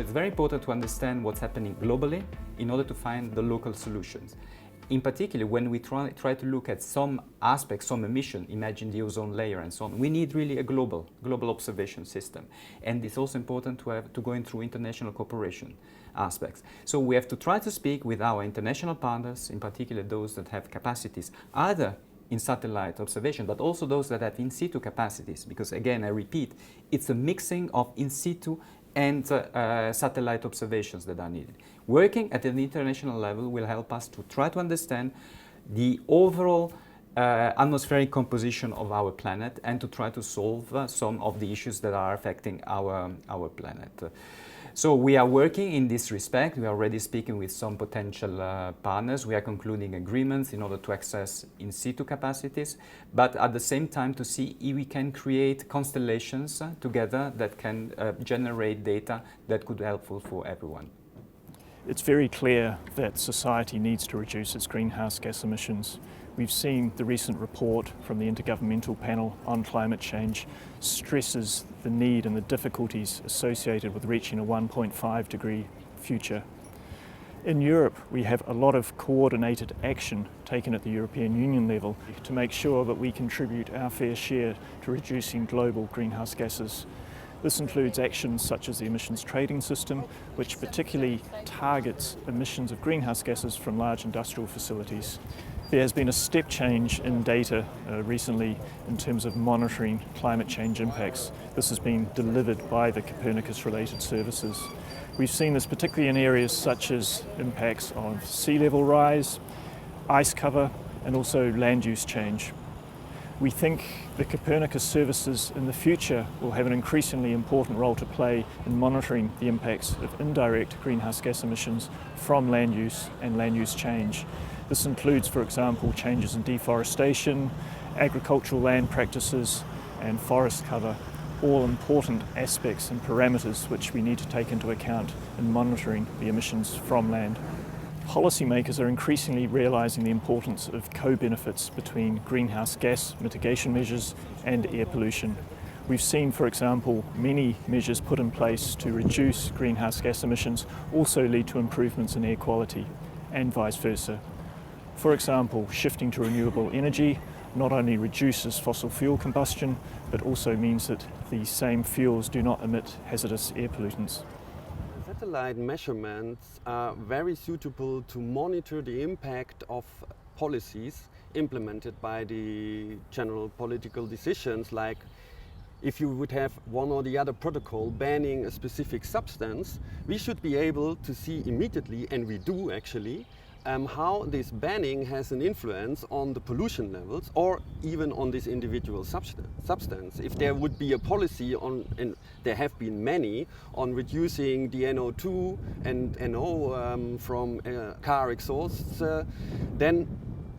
it's very important to understand what's happening globally in order to find the local solutions. In particular, when we try to look at some aspects, some emission, imagine the ozone layer and so on, we need really a global observation system. And it's also important to go in through international cooperation aspects. So we have to try to speak with our international partners, in particular those that have capacities, either in satellite observation, but also those that have in situ capacities, because again, I repeat, it's a mixing of in situ and satellite observations that are needed. Working at an international level will help us to try to understand the overall atmospheric composition of our planet and to try to solve some of the issues that are affecting our planet. So we are working in this respect. We are already speaking with some potential partners. We are concluding agreements in order to access in situ capacities, but at the same time to see if we can create constellations together that can generate data that could be helpful for everyone. It's very clear that society needs to reduce its greenhouse gas emissions. We've seen the recent report from the Intergovernmental Panel on Climate Change stresses the need and the difficulties associated with reaching a 1.5 degree future. In Europe, we have a lot of coordinated action taken at the European Union level to make sure that we contribute our fair share to reducing global greenhouse gases. This includes actions such as the emissions trading system, which particularly targets emissions of greenhouse gases from large industrial facilities. There has been a step change in data recently in terms of monitoring climate change impacts. This has been delivered by the Copernicus-related services. We've seen this particularly in areas such as impacts of sea level rise, ice cover, and also land use change. We think the Copernicus services in the future will have an increasingly important role to play in monitoring the impacts of indirect greenhouse gas emissions from land use and land use change. This includes, for example, changes in deforestation, agricultural land practices, and forest cover, all important aspects and parameters which we need to take into account in monitoring the emissions from land. Policymakers are increasingly realising the importance of co-benefits between greenhouse gas mitigation measures and air pollution. We've seen, for example, many measures put in place to reduce greenhouse gas emissions also lead to improvements in air quality, and vice versa. For example, shifting to renewable energy not only reduces fossil fuel combustion, but also means that these same fuels do not emit hazardous air pollutants. Satellite measurements are very suitable to monitor the impact of policies implemented by the general political decisions, like if you would have one or the other protocol banning a specific substance, we should be able to see immediately, and we do actually, how this banning has an influence on the pollution levels or even on this individual substance. If there would be a policy on, and there have been many, on reducing the NO2 and NO from car exhausts, then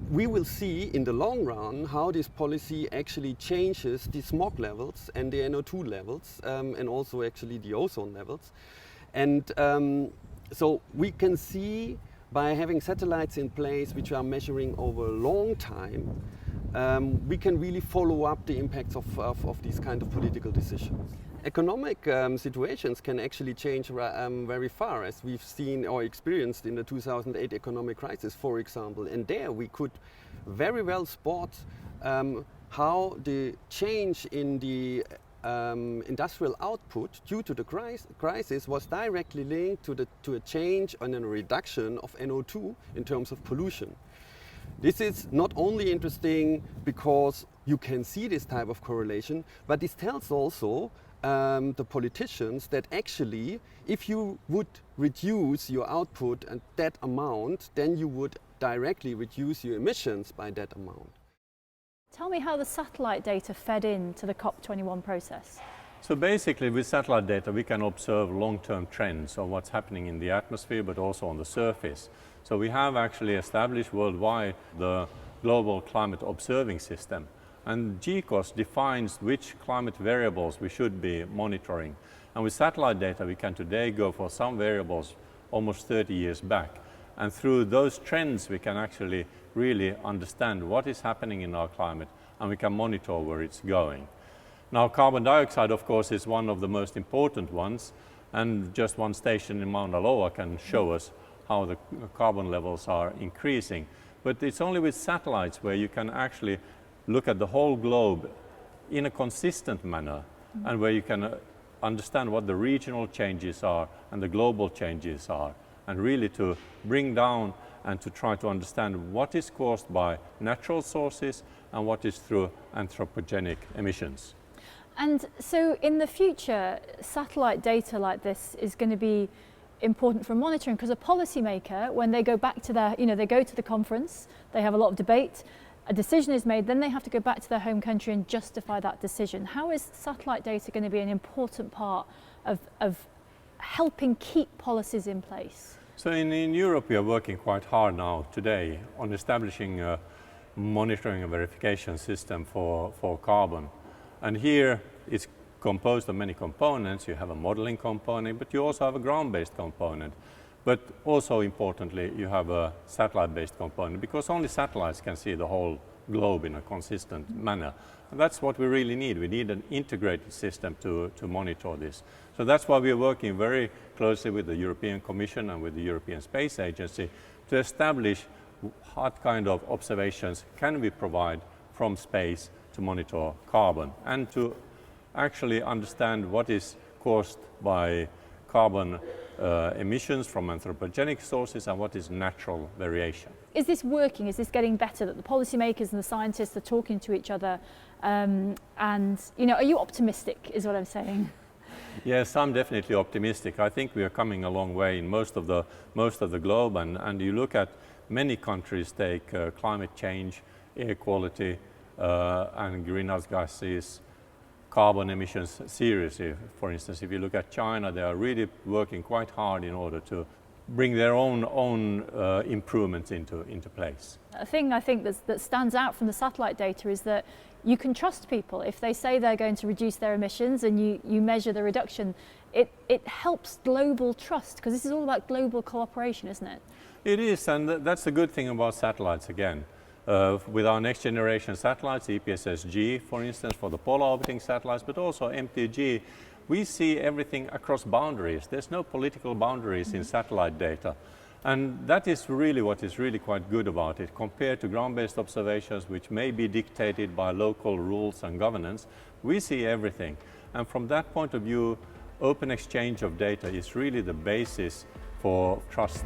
we will see in the long run how this policy actually changes the smog levels and the NO2 levels and also actually the ozone levels. And so we can see by having satellites in place which are measuring over a long time, we can really follow up the impacts of these kind of political decisions. Economic situations can actually change very far, as we've seen or experienced in the 2008 economic crisis, for example. And there we could very well spot how the change in the industrial output due to the crisis was directly linked to a change and a reduction of NO2 in terms of pollution. This is not only interesting because you can see this type of correlation, but this tells also the politicians that actually if you would reduce your output at that amount, then you would directly reduce your emissions by that amount. Tell me how the satellite data fed into the COP21 process. So basically with satellite data we can observe long-term trends of what's happening in the atmosphere but also on the surface. So we have actually established worldwide the global climate observing system, and GCOS defines which climate variables we should be monitoring. And with satellite data we can today go for some variables almost 30 years back, and through those trends we can actually really understand what is happening in our climate and we can monitor where it's going. Now carbon dioxide of course is one of the most important ones, and just one station in Mauna Loa can show us how the carbon levels are increasing. But it's only with satellites where you can actually look at the whole globe in a consistent manner, and where you can understand what the regional changes are and the global changes are, and really to bring down and to try to understand what is caused by natural sources and what is through anthropogenic emissions. And so in the future, satellite data like this is going to be important for monitoring, because a policymaker, when they go back to their, they go to the conference, they have a lot of debate, a decision is made, then they have to go back to their home country and justify that decision. How is satellite data going to be an important part of helping keep policies in place? So in Europe we are working quite hard now today on establishing a monitoring and verification system for carbon. And here it's composed of many components. You have a modeling component, but you also have a ground-based component. But also importantly, you have a satellite-based component, because only satellites can see the whole globe in a consistent manner. And that's what we really need. We need an integrated system to monitor this. So that's why we are working very closely with the European Commission and with the European Space Agency to establish what kind of observations can we provide from space to monitor carbon, and to actually understand what is caused by carbon emissions from anthropogenic sources and what is natural variation. Is this working? Is this getting better, that the policymakers and the scientists are talking to each other? And are you optimistic, is what I'm saying? Yes, I'm definitely optimistic. I think we are coming a long way in most of the globe, and you look at many countries take climate change, air quality, and greenhouse gases, carbon emissions seriously. For instance, if you look at China, they are really working quite hard in order to bring their own improvements into place. A thing I think that stands out from the satellite data is that you can trust people. If they say they're going to reduce their emissions and you measure the reduction, it helps global trust, because this is all about global cooperation, isn't it? It is, and that's the good thing about satellites again. With our next generation satellites, EPSS-G, for instance, for the polar orbiting satellites, but also MTG, we see everything across boundaries. There's no political boundaries in satellite data. And that is really what is really quite good about it, compared to ground-based observations, which may be dictated by local rules and governance. We see everything. And from that point of view, open exchange of data is really the basis for trust.